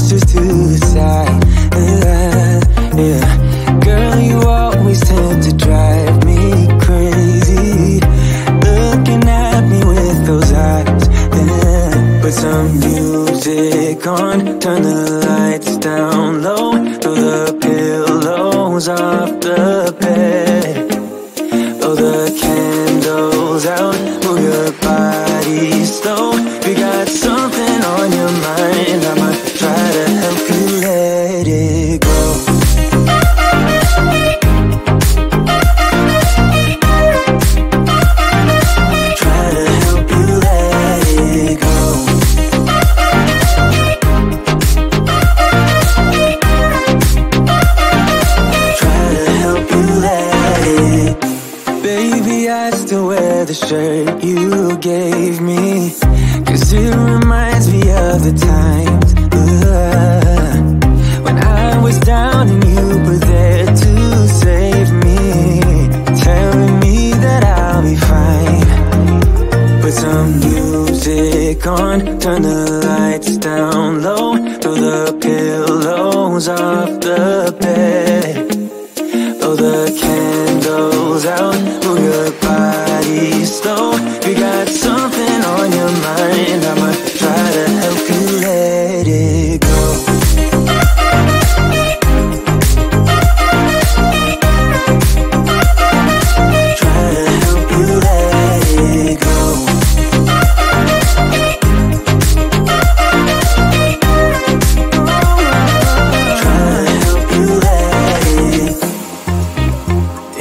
posters to the side. Yeah. Girl, you always tend to drive me crazy, looking at me with those eyes. Yeah. Put some music on, turn the lights down low, throw the pillows off the bed, blow the candles out, move your body slow. If you got something on your mind, I'ma try to help you let it go. Try to help you let it go. Try to help you let it. Baby, I still wear the shirt you gave me, 'cause it reminds me of the times when I was down and you were there to save me, telling me that I'll be fine. Put some music on, turn the lights down low, throw the pillows off the bed, blow the candles out, move your body slow. If you got something on your mind, I'ma try to help you let it go. Try to help you let it go. Try to help you let it.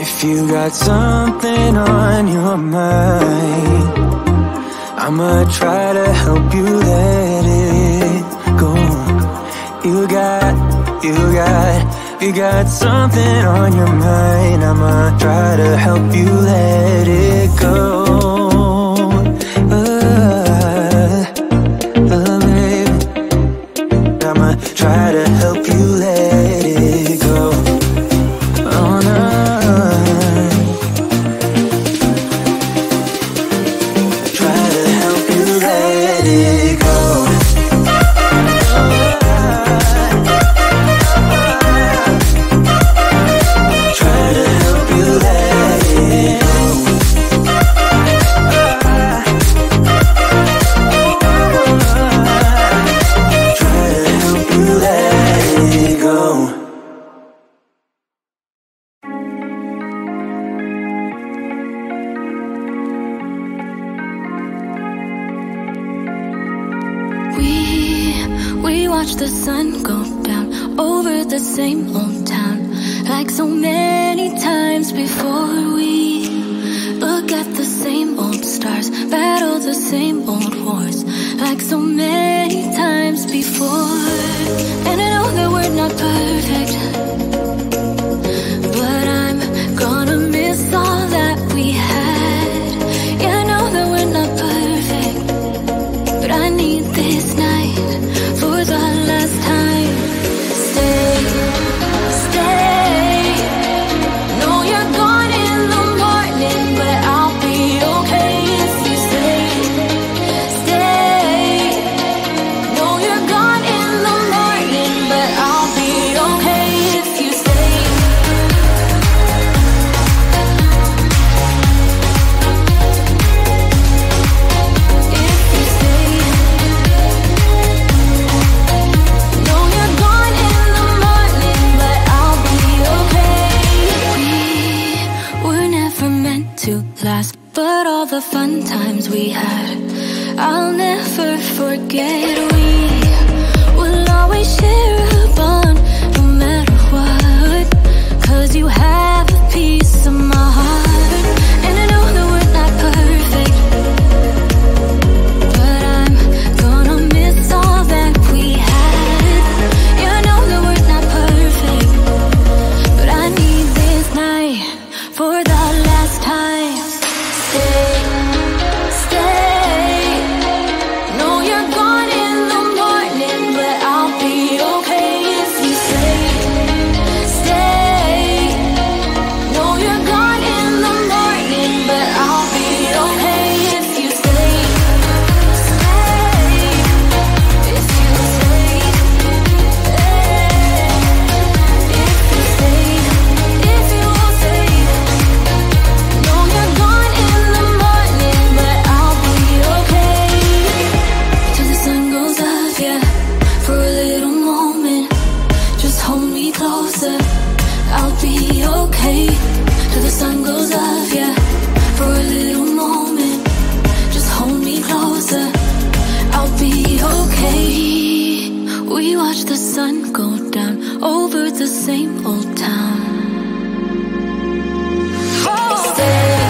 If you got something on your mind, I'ma try to help you let it go. You got something on your mind, I'ma try to help you let it go. Baby, I'ma try to help you let it go. Oh no. We watch the sun go down over the same old town, like so many times before. We look at the same old stars, battle the same old wars, like so many times before. And I know that we're not perfect, but I'm gonna miss all that we had. Yeah, I know that we're not perfect, but I need this night for the last time. Stay, stay. Know you're gone in the morning, but I'll be okay if you stay. Stay. Know you're gone in the morning, but I'll be okay if you stay. If you stay. Know you're gone in the morning, but I'll be okay. We were never meant to last, but all the fun times we had, I'll never forget. We will always share a bond, no matter what, 'cause you have a piece of my heart. And I know that we're not perfect, but I'm gonna miss all that we had. Yeah, I know that we're not perfect, but I need this night for the last time. Stay, stay. Know you're gone in the okay till the sun goes up, yeah. For a little moment, just hold me closer. I'll be okay. We watch the sun go down over the same old town. Stay.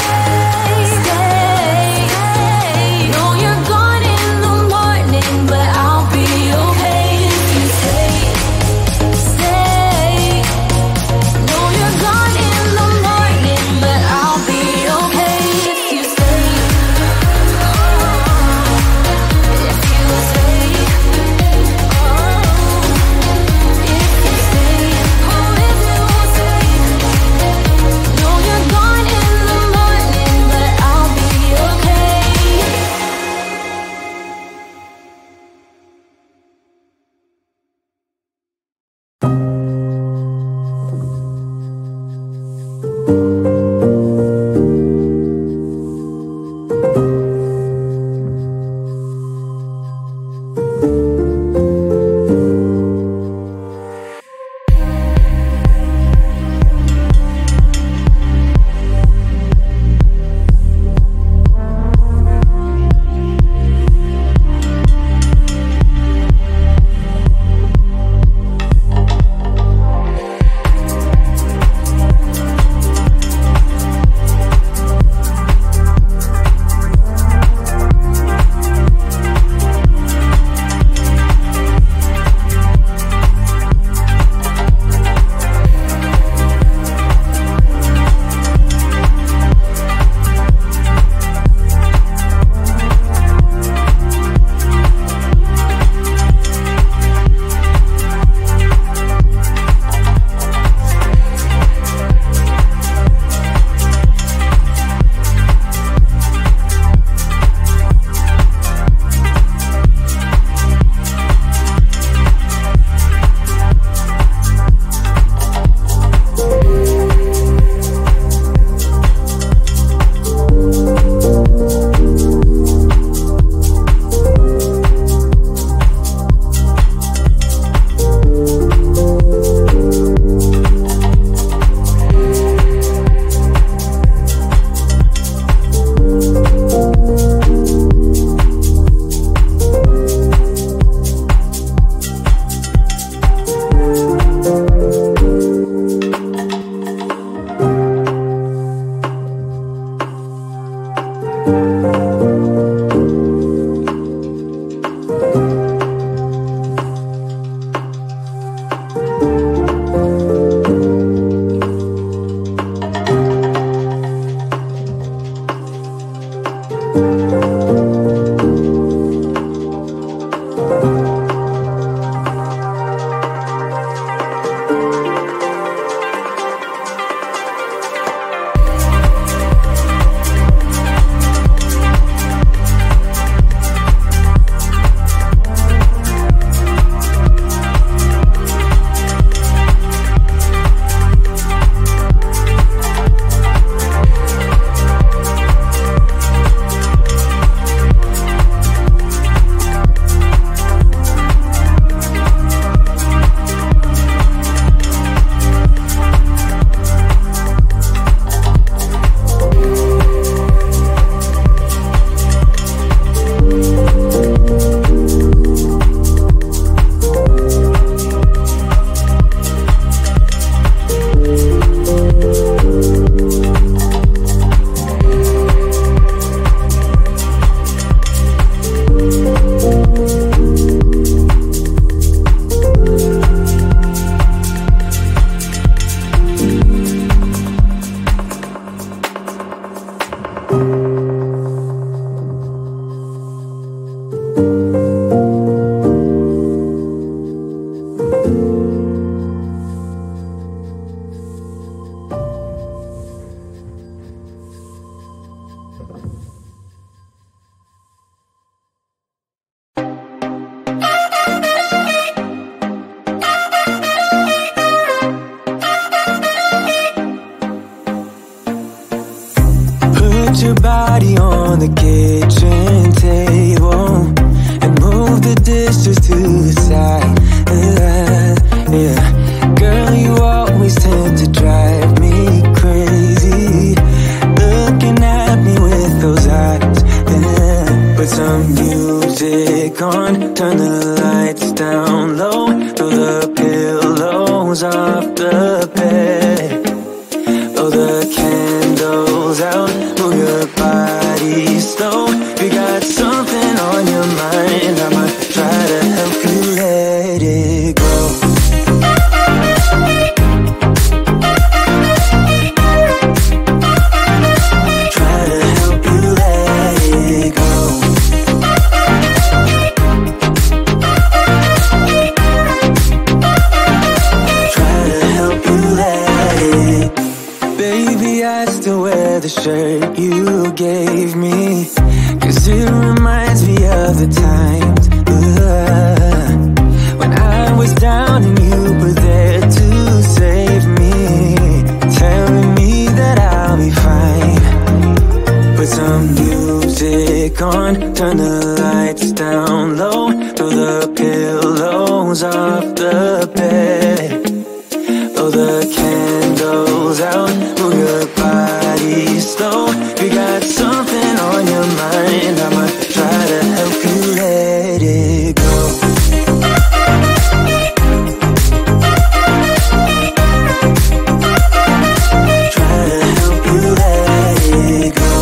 Put your body on the kitchen table and move the dishes to the side. Yeah, girl, you always tend to drive me Put some music on, turn the lights down low, throw the pillows off the bed, blow the candles out, move your body slow. You got something on your mind, I'ma try to help you let it go. The shirt you gave me, 'cause it reminds me of the times when I was down and you were there to save me, telling me that I'll be fine. Put some music on, turn the lights down low, throw the pillows off the bed, blow the candles out, move your body slow. You got something on your mind, I'ma try to help you let it go. Try to help you let it go.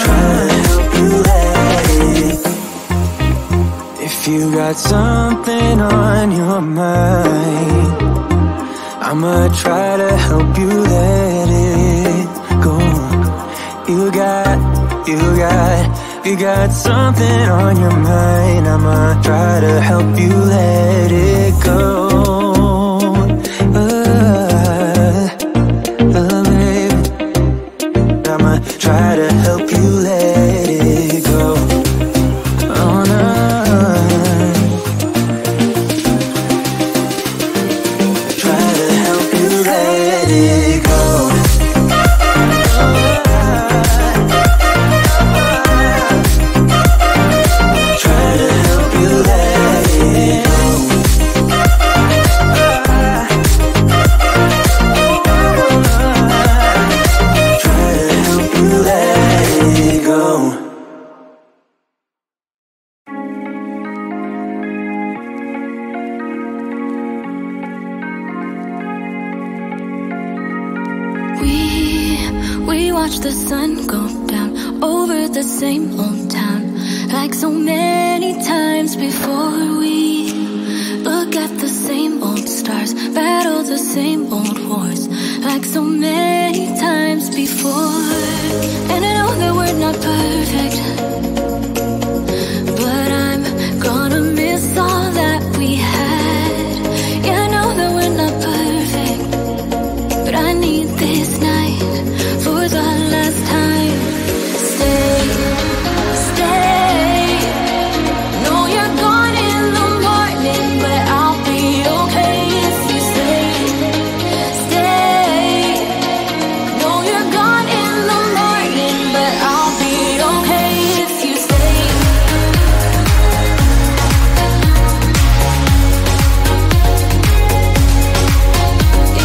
Try to help you let it go. If you got something on your mind, I'ma try to help you let it go. You got something on your mind, I'ma try to help you let it go. Baby, I'ma try to help you let it go. Oh no. We watch the sun go down over the same old town, like so many times before. We look at the same old stars, battle the same old wars, like so many times before. And I know that we're not perfect, but I'm gonna miss all that we had. Yeah, I know that we're not perfect, but I need this night for the last time. Stay, stay. No, you're gone in the morning, but I'll be okay if you stay. Stay. No, you're gone in the morning, but I'll be okay if you stay.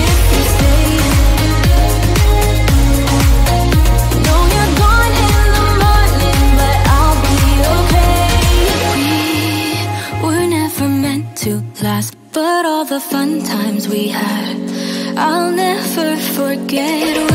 If you stay. No, you're gone in the morning, but I'll be okay. We were never meant to last, but all the fun times we had, I'll never forget.